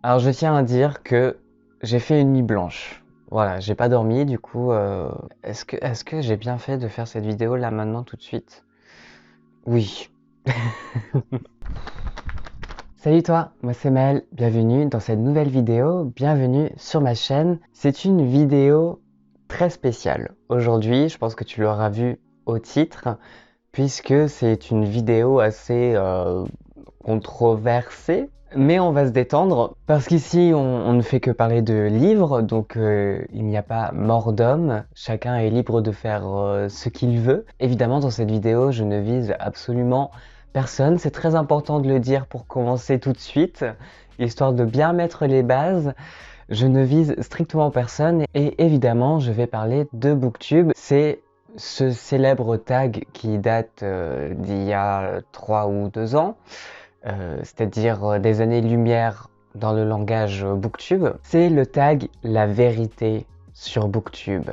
Alors je tiens à dire que j'ai fait une nuit blanche. Voilà, j'ai pas dormi, du coup, est-ce que j'ai bien fait de faire cette vidéo là maintenant tout de suite? Oui. Salut toi, moi c'est Maël, bienvenue dans cette nouvelle vidéo, bienvenue sur ma chaîne. C'est une vidéo très spéciale. Aujourd'hui, je pense que tu l'auras vu au titre, puisque c'est une vidéo assez controversée. Mais on va se détendre parce qu'ici on ne fait que parler de livres, donc il n'y a pas mort d'homme, chacun est libre de faire ce qu'il veut. Évidemment dans cette vidéo je ne vise absolument personne, c'est très important de le dire pour commencer tout de suite, histoire de bien mettre les bases. Je ne vise strictement personne et évidemment je vais parler de Booktube. C'est ce célèbre tag qui date d'il y a 3 ou 2 ans, c'est-à-dire des années-lumière dans le langage Booktube. C'est le tag la vérité sur Booktube.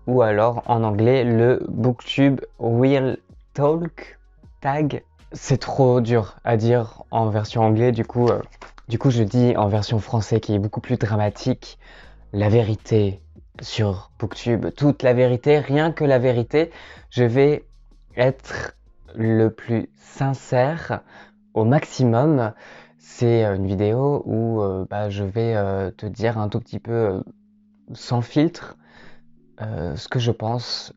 Ou alors en anglais le Booktube Real Talk tag. C'est trop dur à dire en version anglais, du coup je dis en version français qui est beaucoup plus dramatique, la vérité sur Booktube, toute la vérité, rien que la vérité. Je vais être le plus sincère au maximum. C'est une vidéo où je vais te dire un tout petit peu sans filtre ce que je pense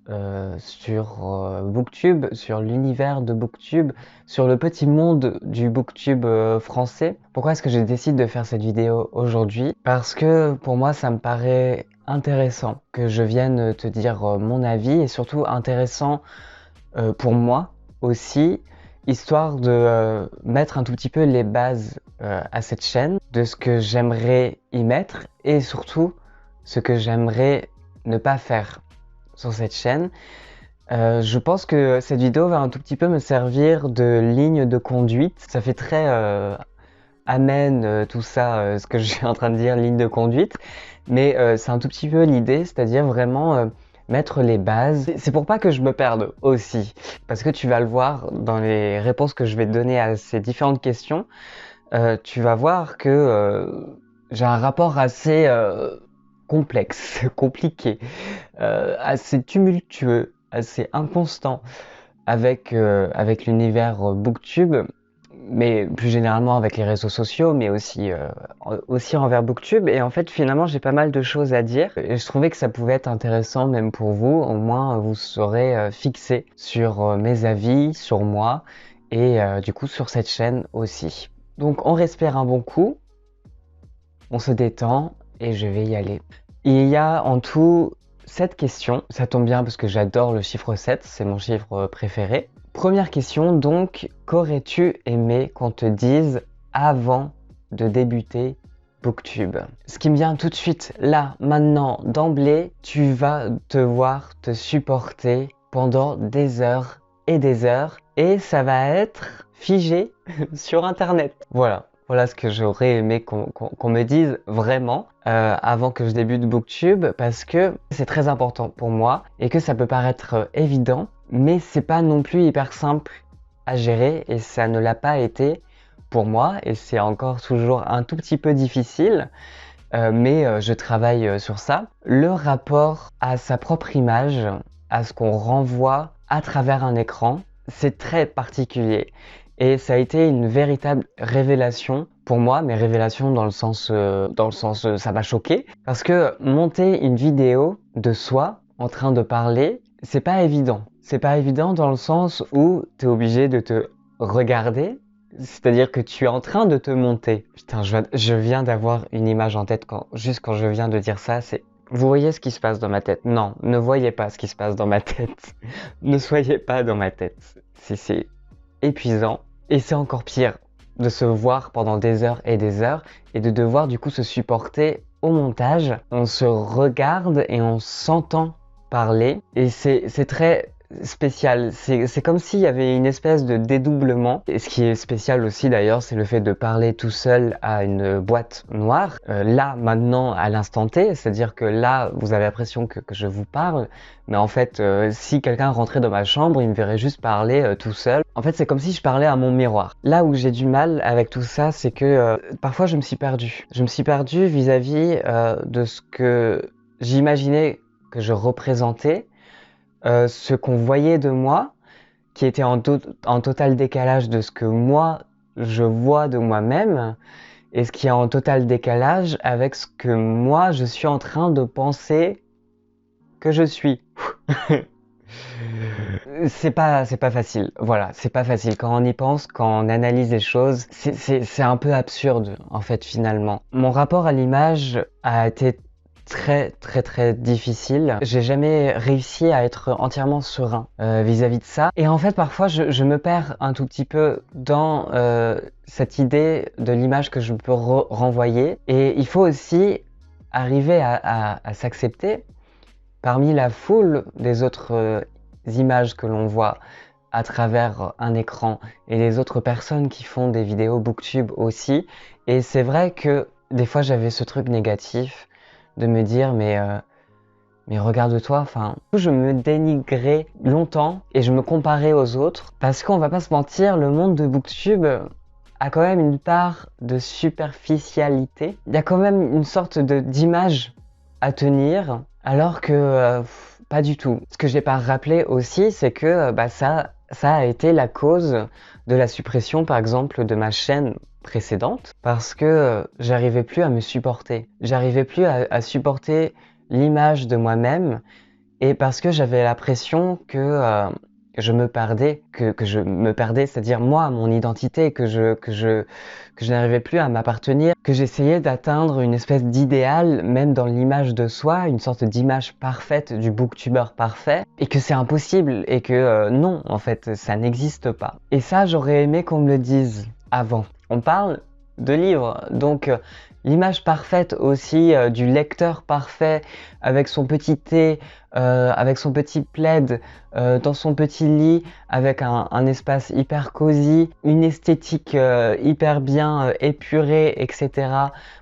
sur Booktube, sur l'univers de Booktube, sur le petit monde du Booktube français. Pourquoi est-ce que je décide de faire cette vidéo aujourd'hui? Parce que pour moi ça me paraît intéressant que je vienne te dire mon avis, et surtout intéressant pour moi aussi, histoire de mettre un tout petit peu les bases à cette chaîne, de ce que j'aimerais y mettre et surtout ce que j'aimerais ne pas faire sur cette chaîne. Je pense que cette vidéo va un tout petit peu me servir de ligne de conduite. Ça fait très amen tout ça, ce que je suis en train de dire, ligne de conduite. Mais c'est un tout petit peu l'idée, c'est-à-dire vraiment mettre les bases. C'est pour pas que je me perde aussi. Parce que tu vas le voir dans les réponses que je vais te donner à ces différentes questions. Tu vas voir que j'ai un rapport assez complexe, compliqué, assez tumultueux, assez inconstant avec l'univers Booktube, mais plus généralement avec les réseaux sociaux, mais aussi envers Booktube. Et en fait, finalement, j'ai pas mal de choses à dire. Et je trouvais que ça pouvait être intéressant même pour vous. Au moins, vous serez fixé sur mes avis, sur moi, et du coup sur cette chaîne aussi. Donc on respire un bon coup, on se détend, et je vais y aller. Il y a en tout 7 questions. Ça tombe bien parce que j'adore le chiffre 7, c'est mon chiffre préféré. Première question donc, qu'aurais-tu aimé qu'on te dise avant de débuter Booktube? Ce qui me vient tout de suite là, maintenant, d'emblée, tu vas devoir te supporter pendant des heures et ça va être figé sur internet. Voilà ce que j'aurais aimé qu'on me dise vraiment avant que je débute Booktube, parce que c'est très important pour moi et que ça peut paraître évident, mais c'est pas non plus hyper simple à gérer, et ça ne l'a pas été pour moi, et c'est encore toujours un tout petit peu difficile, mais je travaille sur ça. Le rapport à sa propre image, à ce qu'on renvoie à travers un écran, c'est très particulier. Et ça a été une véritable révélation pour moi, mais révélation dans le sens ça m'a choqué. Parce que monter une vidéo de soi en train de parler, c'est pas évident. C'est pas évident dans le sens où tu es obligé de te regarder, c'est-à-dire que tu es en train de te monter. Putain, je viens d'avoir une image en tête juste quand je viens de dire ça, c'est... Vous voyez ce qui se passe dans ma tête? Non, ne voyez pas ce qui se passe dans ma tête. Ne soyez pas dans ma tête. C'est épuisant. Et c'est encore pire de se voir pendant des heures et de devoir du coup se supporter au montage. On se regarde et on s'entend parler, et c'est très spécial. C'est comme s'il y avait une espèce de dédoublement. Et ce qui est spécial aussi d'ailleurs, c'est le fait de parler tout seul à une boîte noire. Là, maintenant, à l'instant T, c'est-à-dire que là, vous avez l'impression que je vous parle, mais en fait, si quelqu'un rentrait dans ma chambre, il me verrait juste parler tout seul. En fait, c'est comme si je parlais à mon miroir. Là où j'ai du mal avec tout ça, c'est que parfois je me suis perdu. Je me suis perdu vis-à-vis de ce que j'imaginais que je représentais, ce qu'on voyait de moi, qui était en total décalage de ce que moi je vois de moi-même, et ce qui est en total décalage avec ce que moi je suis en train de penser que je suis. C'est pas facile. Voilà, c'est pas facile. Quand on y pense, quand on analyse les choses, c'est un peu absurde, en fait, finalement. Mon rapport à l'image a été très difficile. J'ai jamais réussi à être entièrement serein vis-à-vis de ça. Et en fait, parfois, je me perds un tout petit peu dans cette idée de l'image que je peux renvoyer. Et il faut aussi arriver à s'accepter parmi la foule des autres images que l'on voit à travers un écran et les autres personnes qui font des vidéos booktube aussi. Et c'est vrai que des fois j'avais ce truc négatif de me dire mais regarde-toi, enfin, je me dénigrais longtemps et je me comparais aux autres parce qu'on va pas se mentir, le monde de booktube a quand même une part de superficialité. Il y a quand même une sorte d'image à tenir, alors que pas du tout. Ce que j'ai pas rappelé aussi, c'est que ça a été la cause de la suppression, par exemple, de ma chaîne précédente, parce que j'arrivais plus à me supporter. J'arrivais plus à supporter l'image de moi-même, et parce que j'avais l'impression que je me perdais, que je me perdais, c'est-à-dire moi, mon identité, que je n'arrivais plus à m'appartenir, que j'essayais d'atteindre une espèce d'idéal, même dans l'image de soi, une sorte d'image parfaite du booktuber parfait, et que c'est impossible, et que non, en fait, ça n'existe pas. Et ça, j'aurais aimé qu'on me le dise avant. On parle de livres, donc l'image parfaite aussi du lecteur parfait avec son petit thé, avec son petit plaid, dans son petit lit, avec un espace hyper cosy, une esthétique hyper bien épurée, etc.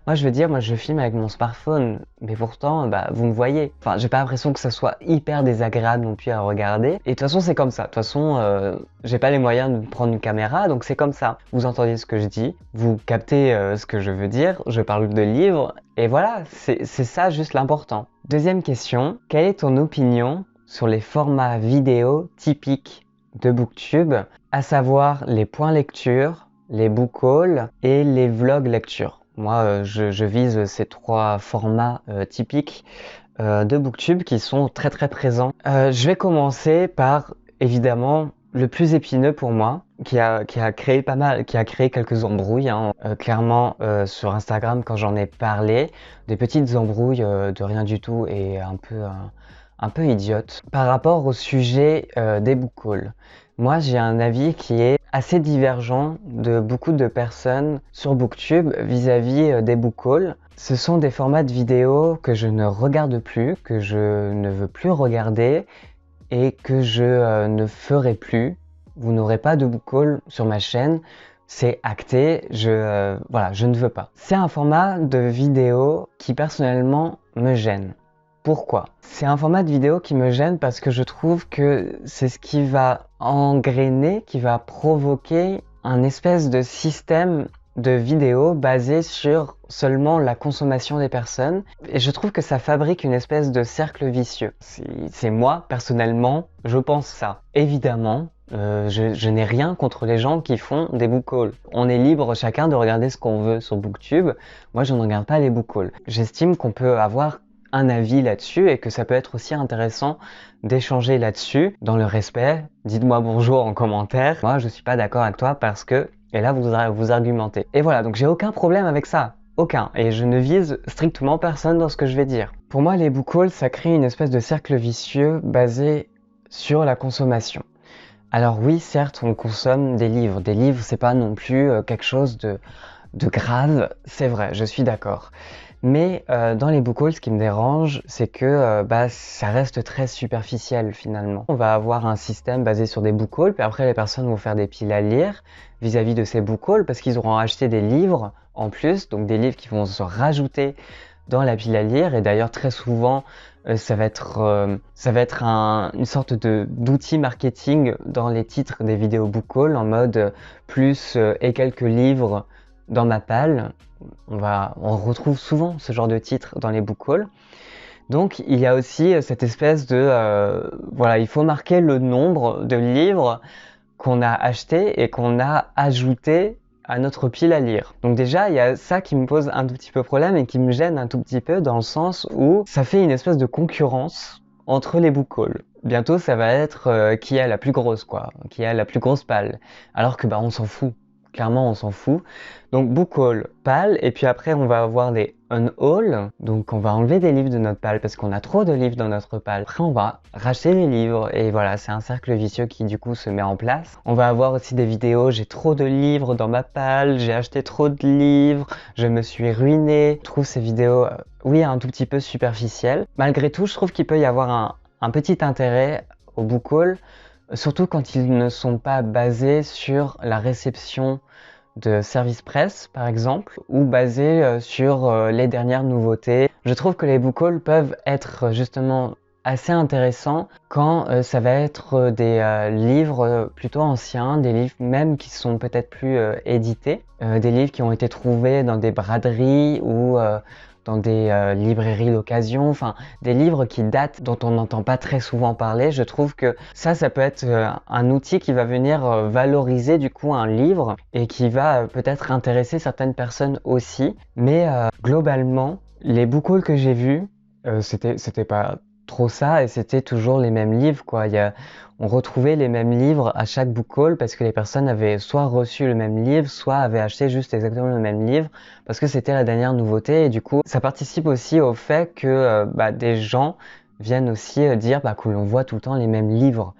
Moi je veux dire, moi je filme avec mon smartphone, mais pourtant vous me voyez. Enfin j'ai pas l'impression que ça soit hyper désagréable non plus à regarder. Et de toute façon c'est comme ça. De toute façon j'ai pas les moyens de prendre une caméra, donc c'est comme ça. Vous entendez ce que je dis, vous captez ce que je veux dire, je parle de livres, et voilà, c'est ça juste l'important. Deuxième question, quelle est ton opinion sur les formats vidéo typiques de booktube, à savoir les points lecture, les book hauls et les vlogs lecture? Moi, je vise ces trois formats typiques de booktube qui sont très présents. Je vais commencer par, évidemment, le plus épineux pour moi, qui a créé quelques embrouilles, hein. Clairement sur Instagram quand j'en ai parlé, des petites embrouilles de rien du tout et un peu idiotes. Par rapport au sujet des book hauls, moi j'ai un avis qui est assez divergent de beaucoup de personnes sur booktube vis-à-vis des book hauls. Ce sont des formats de vidéos que je ne regarde plus, que je ne veux plus regarder et que je ne ferai plus. Vous n'aurez pas de book haul sur ma chaîne, c'est acté, voilà, je ne veux pas. C'est un format de vidéo qui personnellement me gêne. Pourquoi? C'est un format de vidéo qui me gêne parce que je trouve que c'est ce qui va engrainer, qui va provoquer un espèce de système de vidéos basé sur seulement la consommation des personnes, et je trouve que ça fabrique une espèce de cercle vicieux. C'est moi, personnellement, je pense ça. Évidemment, je n'ai rien contre les gens qui font des book hauls. On est libre chacun de regarder ce qu'on veut sur booktube. Moi, je ne regarde pas les book hauls. J'estime qu'on peut avoir un avis là-dessus et que ça peut être aussi intéressant d'échanger là-dessus dans le respect. Dites-moi bonjour en commentaire. Moi, je suis pas d'accord avec toi parce que... Et là, vous argumentez. Et voilà, donc j'ai aucun problème avec ça. Aucun. Et je ne vise strictement personne dans ce que je vais dire. Pour moi, les book hauls, ça crée une espèce de cercle vicieux basé sur la consommation. Alors oui, certes, on consomme des livres. Des livres, c'est pas non plus quelque chose de grave, c'est vrai, je suis d'accord. Mais dans les book hauls, ce qui me dérange, c'est que ça reste très superficiel finalement. On va avoir un système basé sur des book hauls, puis après les personnes vont faire des piles à lire vis-à-vis de ces book hauls, parce qu'ils auront acheté des livres en plus, donc des livres qui vont se rajouter dans la pile à lire. Et d'ailleurs très souvent, ça va être une sorte d'outil marketing dans les titres des vidéos book haul, en mode plus et quelques livres dans ma palle. On retrouve souvent ce genre de titre dans les book hauls. Donc il y a aussi cette espèce de voilà, il faut marquer le nombre de livres qu'on a acheté et qu'on a ajouté à notre pile à lire. Donc déjà, il y a ça qui me pose un tout petit peu problème et qui me gêne un tout petit peu dans le sens où ça fait une espèce de concurrence entre les book hauls. Bientôt, ça va être qui a la plus grosse, quoi, qui a la plus grosse palle. Alors que on s'en fout. Clairement, on s'en fout. Donc book haul, palle, et puis après on va avoir des unhaul. Donc on va enlever des livres de notre palle parce qu'on a trop de livres dans notre palle. Après on va racheter les livres et voilà, c'est un cercle vicieux qui du coup se met en place. On va avoir aussi des vidéos, j'ai trop de livres dans ma palle, j'ai acheté trop de livres, je me suis ruiné. Je trouve ces vidéos, oui, un tout petit peu superficielles. Malgré tout, je trouve qu'il peut y avoir un petit intérêt au book haul, surtout quand ils ne sont pas basés sur la réception de service presse par exemple, ou basés sur les dernières nouveautés. Je trouve que les book hauls peuvent être justement assez intéressants quand ça va être des livres plutôt anciens, des livres même qui sont peut-être plus édités, des livres qui ont été trouvés dans des braderies ou dans des librairies d'occasion, enfin des livres qui datent, dont on n'entend pas très souvent parler. Je trouve que ça peut être un outil qui va venir valoriser du coup un livre et qui va peut-être intéresser certaines personnes aussi. Mais globalement, les book hauls que j'ai vus, c'était pas trop ça et c'était toujours les mêmes livres quoi. On retrouvait les mêmes livres à chaque book haul parce que les personnes avaient soit reçu le même livre, soit avaient acheté juste exactement le même livre parce que c'était la dernière nouveauté et du coup ça participe aussi au fait que des gens viennent aussi dire que l'on voit tout le temps les mêmes livres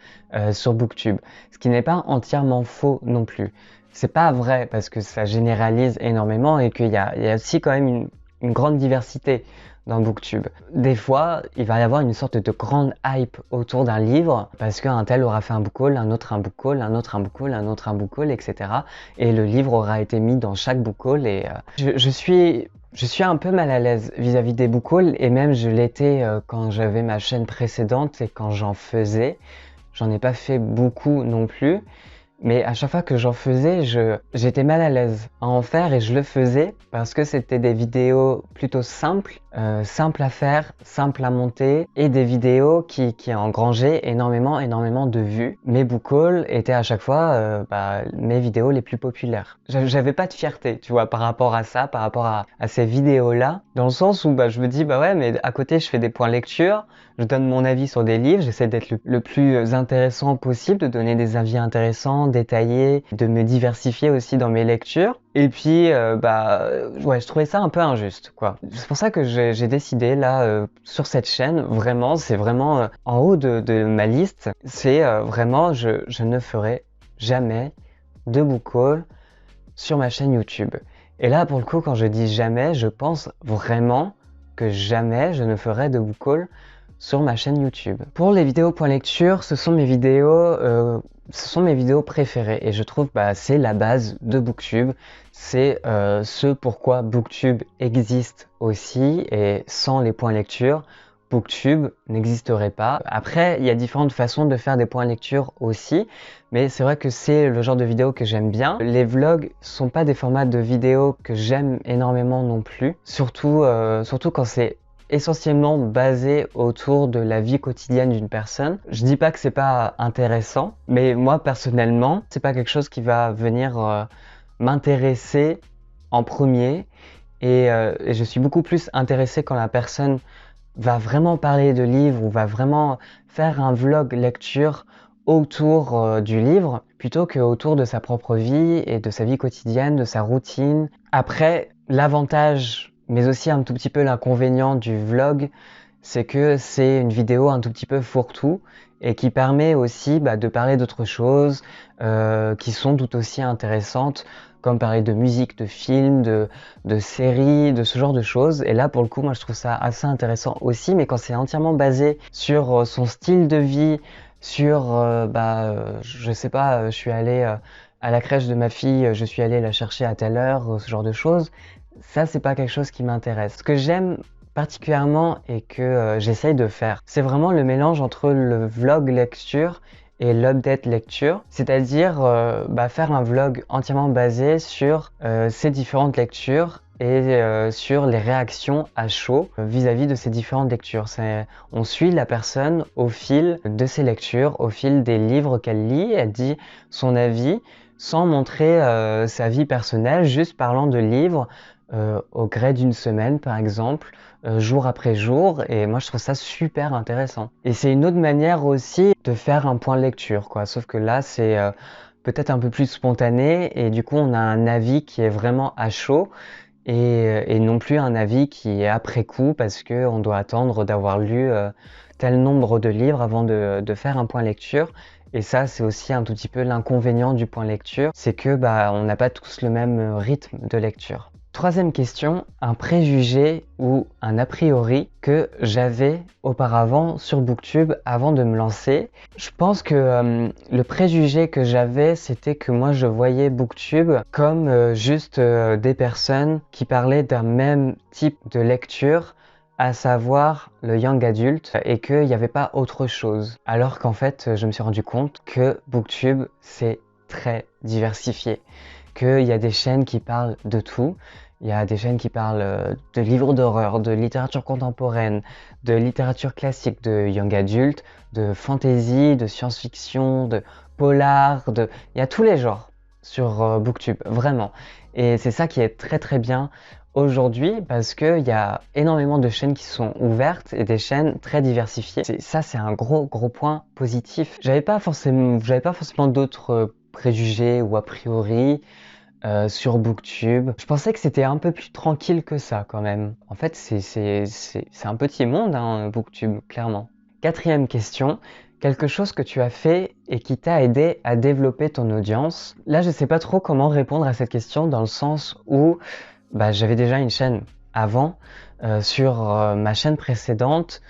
sur Booktube, ce qui n'est pas entièrement faux non plus. C'est pas vrai parce que ça généralise énormément et qu'il y a aussi quand même une grande diversité dans Booktube. Des fois, il va y avoir une sorte de grande hype autour d'un livre parce qu'un tel aura fait un book haul, un autre un book haul, un autre un book haul, un autre un book haul, etc. Et le livre aura été mis dans chaque book haul et je suis un peu mal à l'aise vis-à-vis des book hauls et même je l'étais quand j'avais ma chaîne précédente et quand j'en faisais. J'en ai pas fait beaucoup non plus. Mais à chaque fois que j'en faisais, j'étais mal à l'aise à en faire et je le faisais parce que c'était des vidéos plutôt simples à faire, simples à monter et des vidéos qui engrangeaient énormément de vues. Mes book hauls étaient à chaque fois mes vidéos les plus populaires. J'avais pas de fierté, tu vois, par rapport à ça, par rapport à ces vidéos-là, dans le sens où je me dis ouais, mais à côté je fais des points lecture, je donne mon avis sur des livres, j'essaie d'être le plus intéressant possible, de donner des avis intéressants, détaillés, de me diversifier aussi dans mes lectures. Et puis, je trouvais ça un peu injuste, quoi. C'est pour ça que j'ai décidé, là, sur cette chaîne, vraiment, c'est vraiment en haut de ma liste, c'est vraiment, je ne ferai jamais de book haul sur ma chaîne YouTube. Et là, pour le coup, quand je dis jamais, je pense vraiment que jamais je ne ferai de book haul sur ma chaîne YouTube. Pour les vidéos point lecture, ce sont mes vidéos préférées et je trouve c'est la base de Booktube. C'est ce pourquoi Booktube existe aussi et sans les points lecture, Booktube n'existerait pas. Après, il y a différentes façons de faire des points lecture aussi, mais c'est vrai que c'est le genre de vidéo que j'aime bien. Les vlogs sont pas des formats de vidéos que j'aime énormément non plus, surtout quand c'est essentiellement basé autour de la vie quotidienne d'une personne. Je dis pas que c'est pas intéressant, mais moi personnellement, c'est pas quelque chose qui va venir m'intéresser en premier et je suis beaucoup plus intéressé quand la personne va vraiment parler de livres ou va vraiment faire un vlog lecture autour du livre plutôt que autour de sa propre vie et de sa vie quotidienne, de sa routine. Après, l'avantage mais aussi un tout petit peu l'inconvénient du vlog, c'est que c'est une vidéo un tout petit peu fourre-tout et qui permet aussi de parler d'autres choses qui sont tout aussi intéressantes, comme parler de musique, de films, de séries, de ce genre de choses. Et là, pour le coup, moi, je trouve ça assez intéressant aussi, mais quand c'est entièrement basé sur son style de vie, sur, je sais pas, je suis allé à la crèche de ma fille, je suis allé la chercher à telle heure, ce genre de choses, ça, c'est pas quelque chose qui m'intéresse. Ce que j'aime particulièrement et que j'essaye de faire, c'est vraiment le mélange entre le vlog lecture et l'update lecture, c'est-à-dire faire un vlog entièrement basé sur ces différentes lectures et sur les réactions à chaud vis-à-vis de ces différentes lectures. On suit la personne au fil de ses lectures, au fil des livres qu'elle lit, elle dit son avis sans montrer sa vie personnelle, juste parlant de livres au gré d'une semaine par exemple, jour après jour, et moi je trouve ça super intéressant. Et c'est une autre manière aussi de faire un point lecture, quoi, sauf que là c'est peut-être un peu plus spontané, et du coup on a un avis qui est vraiment à chaud, et non plus un avis qui est après coup, parce qu'on doit attendre d'avoir lu tel nombre de livres avant de faire un point lecture. Et ça, c'est aussi un tout petit peu l'inconvénient du point lecture, c'est que on n'a pas tous le même rythme de lecture. Troisième question, un préjugé ou un a priori que j'avais auparavant sur Booktube avant de me lancer. Je pense que le préjugé que j'avais, c'était que moi je voyais Booktube comme juste des personnes qui parlaient d'un même type de lecture, à savoir le young adult, et qu'il n'y avait pas autre chose. Alors qu'en fait, je me suis rendu compte que Booktube, c'est très diversifié, qu'il y a des chaînes qui parlent de tout. Il y a des chaînes qui parlent de livres d'horreur, de littérature contemporaine, de littérature classique, de young adult, de fantasy, de science-fiction, de polar, il y a tous les genres sur Booktube, vraiment. Et c'est ça qui est très très bien aujourd'hui, parce qu'il y a énormément de chaînes qui sont ouvertes et des chaînes très diversifiées. Ça, c'est un gros point positif. J'avais pas forcément d'autres préjugés ou a priori sur Booktube. Je pensais que c'était un peu plus tranquille que ça quand même. En fait, c'est un petit monde, hein, Booktube, clairement. Quatrième question, quelque chose que tu as fait et qui t'a aidé à développer ton audience. Là, je sais pas trop comment répondre à cette question, dans le sens où j'avais déjà une chaîne avant. Sur ma chaîne précédente,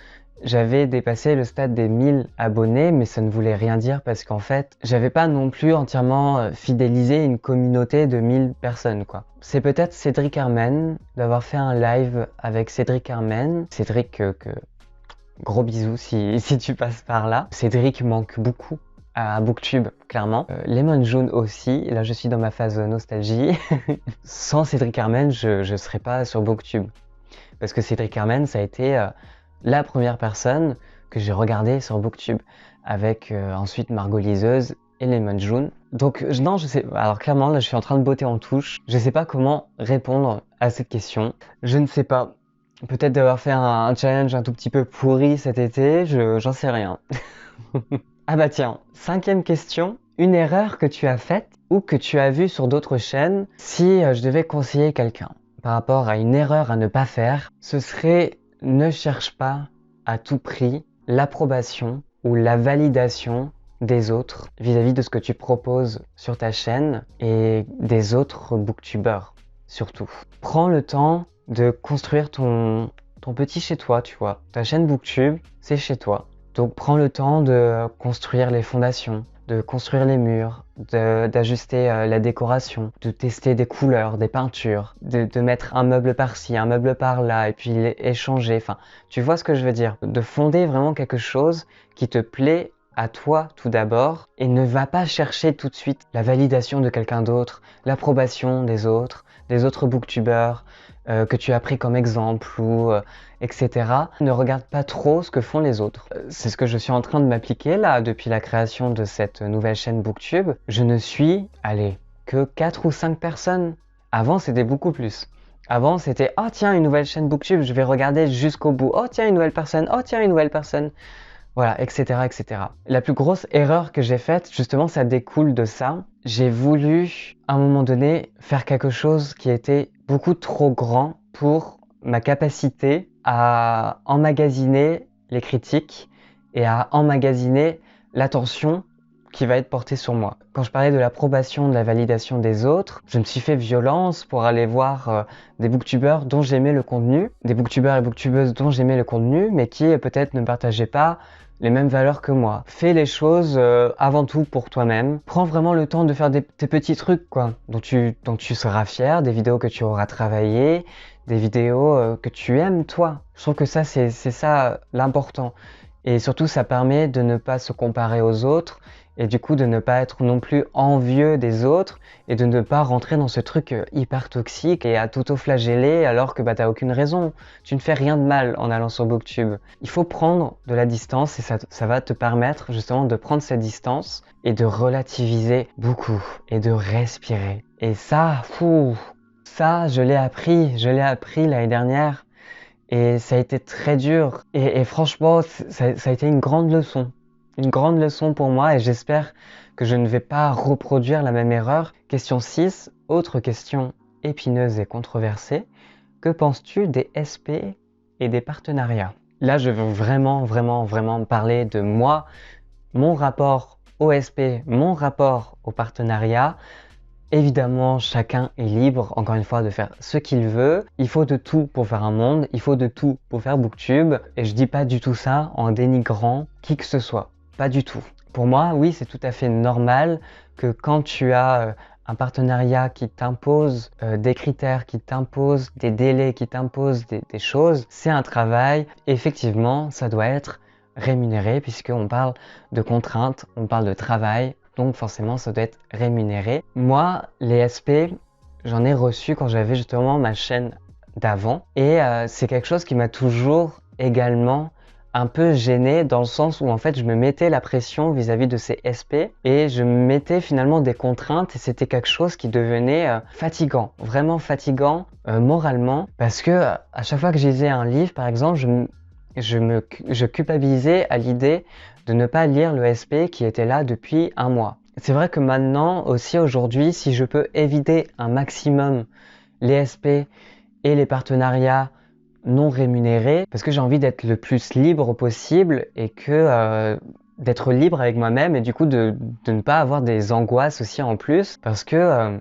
j'avais dépassé le stade des 1000 abonnés, mais ça ne voulait rien dire, parce qu'en fait, j'avais pas non plus entièrement fidélisé une communauté de 1000 personnes, quoi. C'est peut-être Cédric Armen, d'avoir fait un live avec Cédric Armen. Cédric, gros bisous si tu passes par là. Cédric manque beaucoup à Booktube, clairement. Lemon June aussi, là je suis dans ma phase nostalgie. Sans Cédric Armen, je serais pas sur Booktube. Parce que Cédric Armen, ça a été la première personne que j'ai regardée sur Booktube, avec ensuite Margot Liseuse et Lemon June. Donc non, je sais. Alors clairement, là je suis en train de botter en touche. Je sais pas comment répondre à cette question. Je ne sais pas. Peut-être d'avoir fait un challenge un tout petit peu pourri cet été, j'en sais rien. Ah bah tiens, cinquième question. Une erreur que tu as faite ou que tu as vue sur d'autres chaînes, si je devais conseiller quelqu'un par rapport à une erreur à ne pas faire, ce serait: ne cherche pas à tout prix l'approbation ou la validation des autres vis-à-vis de ce que tu proposes sur ta chaîne et des autres booktubeurs surtout. Prends le temps de construire ton petit chez toi, tu vois. Ta chaîne Booktube, c'est chez toi. Donc prends le temps de construire les fondations, de construire les murs, d'ajuster la décoration, de tester des couleurs, des peintures, de mettre un meuble par-ci, un meuble par-là, et puis les échanger. Enfin, tu vois ce que je veux dire. De fonder vraiment quelque chose qui te plaît à toi tout d'abord, et ne va pas chercher tout de suite la validation de quelqu'un d'autre, l'approbation des autres booktubeurs que tu as pris comme exemple, ou etc. Ne regarde pas trop ce que font les autres. C'est ce que je suis en train de m'appliquer là depuis la création de cette nouvelle chaîne Booktube. Je ne suis, que 4 ou 5 personnes. Avant, c'était beaucoup plus. Avant, c'était: oh tiens, une nouvelle chaîne Booktube, je vais regarder jusqu'au bout. Oh tiens, une nouvelle personne. Oh tiens, une nouvelle personne. Voilà, etc., etc. La plus grosse erreur que j'ai faite, justement, ça découle de ça. J'ai voulu, à un moment donné, faire quelque chose qui était beaucoup trop grand pour ma capacité à emmagasiner les critiques et à emmagasiner l'attention qui va être portée sur moi. Quand je parlais de l'approbation, de la validation des autres, je me suis fait violence pour aller voir des booktubeurs dont j'aimais le contenu, des booktubeurs et booktubeuses dont j'aimais le contenu, mais qui peut-être ne partageaient pas les mêmes valeurs que moi. Fais les choses avant tout pour toi-même. Prends vraiment le temps de faire tes petits trucs, quoi, dont tu seras fier, des vidéos que tu auras travaillées, des vidéos que tu aimes, toi. Je trouve que ça, c'est ça l'important. Et surtout, ça permet de ne pas se comparer aux autres et du coup de ne pas être non plus envieux des autres et de ne pas rentrer dans ce truc hyper toxique et à t'auto-flageller alors que t'as aucune raison. Tu ne fais rien de mal en allant sur Booktube. Il faut prendre de la distance et ça va te permettre justement de prendre cette distance et de relativiser beaucoup et de respirer. Et ça, ça je l'ai appris l'année dernière. Et ça a été très dur. Et franchement, ça a été une grande leçon. Une grande leçon pour moi et j'espère que je ne vais pas reproduire la même erreur. Question 6, autre question épineuse et controversée. Que penses-tu des SP et des partenariats? Là, je veux vraiment parler de moi, mon rapport au SP, mon rapport au partenariat. Évidemment, chacun est libre, encore une fois, de faire ce qu'il veut. Il faut de tout pour faire un monde, il faut de tout pour faire Booktube. Et je dis pas du tout ça en dénigrant qui que ce soit. Pas du tout. Pour moi, oui, c'est tout à fait normal que quand tu as un partenariat qui t'impose des critères, qui t'impose des délais, qui t'impose des choses, c'est un travail. Effectivement, ça doit être rémunéré puisqu'on parle de contraintes, on parle de travail. Donc forcément, ça doit être rémunéré. Moi, les SP, j'en ai reçu quand j'avais justement ma chaîne d'avant. Et c'est quelque chose qui m'a toujours également un peu gêné dans le sens où en fait je me mettais la pression vis-à-vis de ces SP et je me mettais finalement des contraintes et c'était quelque chose qui devenait fatigant, vraiment fatigant moralement parce que à chaque fois que je lisais un livre par exemple, je culpabilisais à l'idée de ne pas lire le SP qui était là depuis un mois. C'est vrai que maintenant aussi aujourd'hui, si je peux éviter un maximum les SP et les partenariats non rémunérés, parce que j'ai envie d'être le plus libre possible et que d'être libre avec moi-même et du coup de ne pas avoir des angoisses aussi en plus, parce que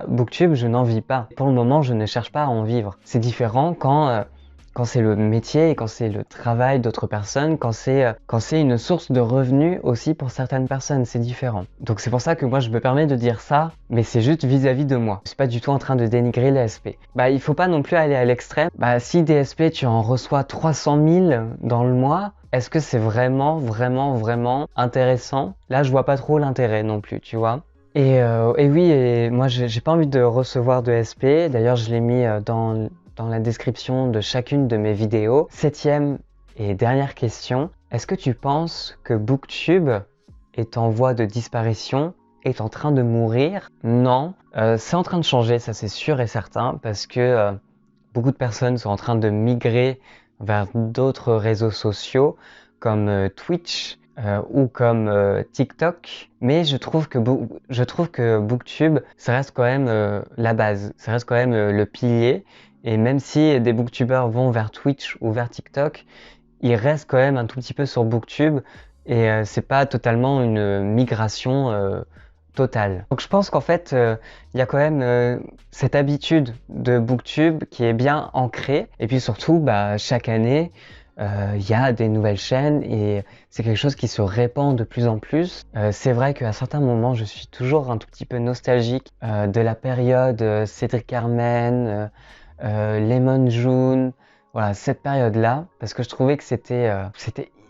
Booktube, je n'en vis pas. Pour le moment, je ne cherche pas à en vivre. C'est différent quand c'est le métier et quand c'est le travail d'autres personnes, quand c'est une source de revenus aussi pour certaines personnes, c'est différent. Donc c'est pour ça que moi je me permets de dire ça, mais c'est juste vis-à-vis de moi. Je suis pas du tout en train de dénigrer les SP. Il faut pas non plus aller à l'extrême. Si des SP tu en reçois 300 000 dans le mois, est-ce que c'est vraiment intéressant? Là je vois pas trop l'intérêt non plus, tu vois. Et oui, et moi j'ai pas envie de recevoir de SP, d'ailleurs je l'ai mis dans la description de chacune de mes vidéos. 7e et dernière question, est-ce que tu penses que Booktube est en voie de disparition, est en train de mourir? Non, c'est en train de changer, ça c'est sûr et certain, parce que beaucoup de personnes sont en train de migrer vers d'autres réseaux sociaux comme Twitch ou comme TikTok, mais je trouve que Booktube, ça reste quand même la base, ça reste quand même le pilier. Et même si des booktubeurs vont vers Twitch ou vers TikTok, ils restent quand même un tout petit peu sur Booktube et c'est pas totalement une migration totale. Donc je pense qu'en fait, il y a quand même cette habitude de Booktube qui est bien ancrée. Et puis surtout, chaque année, il y a des nouvelles chaînes et c'est quelque chose qui se répand de plus en plus. C'est vrai qu'à certains moments, je suis toujours un tout petit peu nostalgique de la période Cédric Carmen, Lemon June, voilà, cette période-là, parce que je trouvais que c'était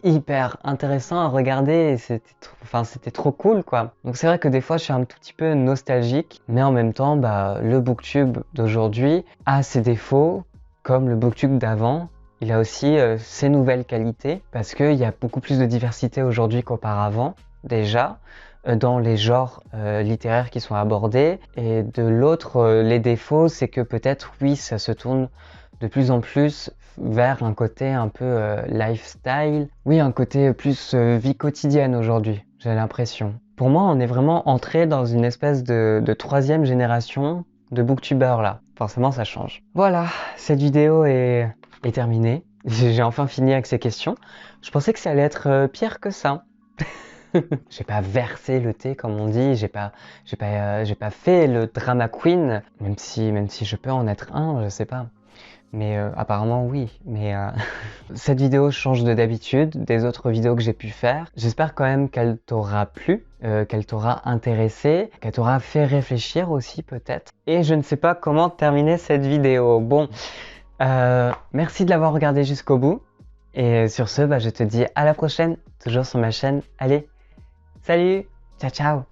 hyper intéressant à regarder et c'était trop cool, quoi. Donc c'est vrai que des fois je suis un tout petit peu nostalgique, mais en même temps, le Booktube d'aujourd'hui a ses défauts, comme le Booktube d'avant. Il a aussi ses nouvelles qualités, parce qu'il y a beaucoup plus de diversité aujourd'hui qu'auparavant, déjà dans les genres littéraires qui sont abordés. Et de l'autre, les défauts, c'est que peut-être, oui, ça se tourne de plus en plus vers un côté un peu lifestyle. Oui, un côté plus vie quotidienne aujourd'hui, j'ai l'impression. Pour moi, on est vraiment entré dans une espèce de 3e génération de booktubeurs là. Forcément, ça change. Voilà, cette vidéo est terminée. J'ai enfin fini avec ces questions. Je pensais que ça allait être pire que ça. J'ai pas versé le thé comme on dit, j'ai pas fait le drama queen, même si je peux en être un, je sais pas. Mais apparemment oui. Mais cette vidéo change de d'habitude, des autres vidéos que j'ai pu faire. J'espère quand même qu'elle t'aura plu, qu'elle t'aura intéressé, qu'elle t'aura fait réfléchir aussi peut-être. Et je ne sais pas comment terminer cette vidéo. Bon, merci de l'avoir regardé jusqu'au bout. Et sur ce, bah, je te dis à la prochaine, toujours sur ma chaîne. Allez, salut, ciao ciao.